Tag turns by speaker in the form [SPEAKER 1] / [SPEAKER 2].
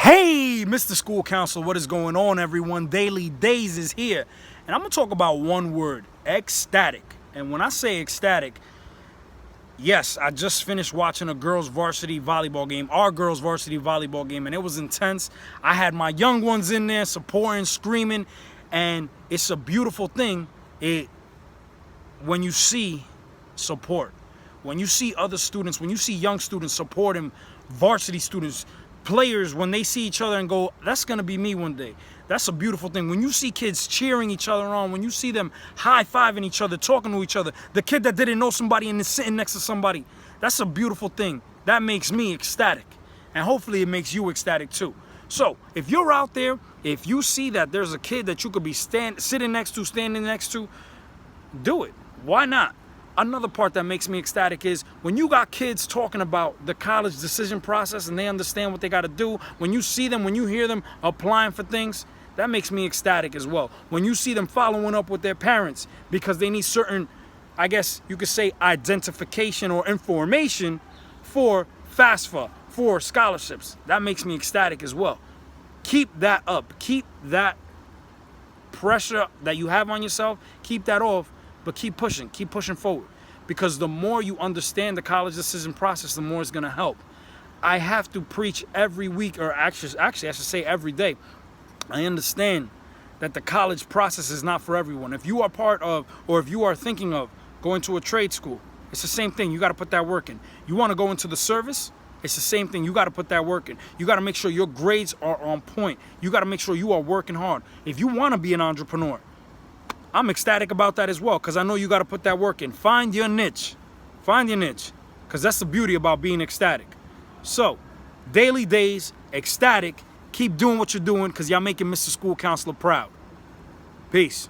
[SPEAKER 1] Hey, Mr. School Counselor, what is going on, everyone? Daily Days is here, and I'm going to talk about one word, ecstatic. And when I say ecstatic, yes, I just finished watching a girls' varsity volleyball game, our girls' varsity volleyball game, and it was intense. I had my young ones in there supporting, screaming, and it's a beautiful thing when you see support. When you see other students, when you see young students supporting varsity students, players, when they see each other and go, that's going to be me one day. That's a beautiful thing. When you see kids cheering each other on, when you see them high-fiving each other, talking to each other, the kid that didn't know somebody and is sitting next to somebody, that's a beautiful thing. That makes me ecstatic. And hopefully it makes you ecstatic too. So if you're out there, if you see that there's a kid that you could be sitting next to, standing next to, do it. Why not? Another part that makes me ecstatic is when you got kids talking about the college decision process and they understand what they got to do. When you see them, when you hear them applying for things, that makes me ecstatic as well. When you see them following up with their parents because they need certain, I guess you could say, identification or information for FAFSA, for scholarships, that makes me ecstatic as well. Keep that up. Keep that pressure that you have on yourself, keep that off. But keep pushing forward. Because the more you understand the college decision process, the more it's going to help. I have to preach every week, or actually I should say every day. I understand that the college process is not for everyone. If you are part of, or if you are thinking of going to a trade school, it's the same thing. You got to put that work in. You want to go into the service? It's the same thing. You got to put that work in. You got to make sure your grades are on point. You got to make sure you are working hard. If you want to be an entrepreneur, I'm ecstatic about that as well, because I know you got to put that work in. Find your niche. Find your niche, because that's the beauty about being ecstatic. So, Daily Days, ecstatic. Keep doing what you're doing, because y'all making Mr. School Counselor proud. Peace.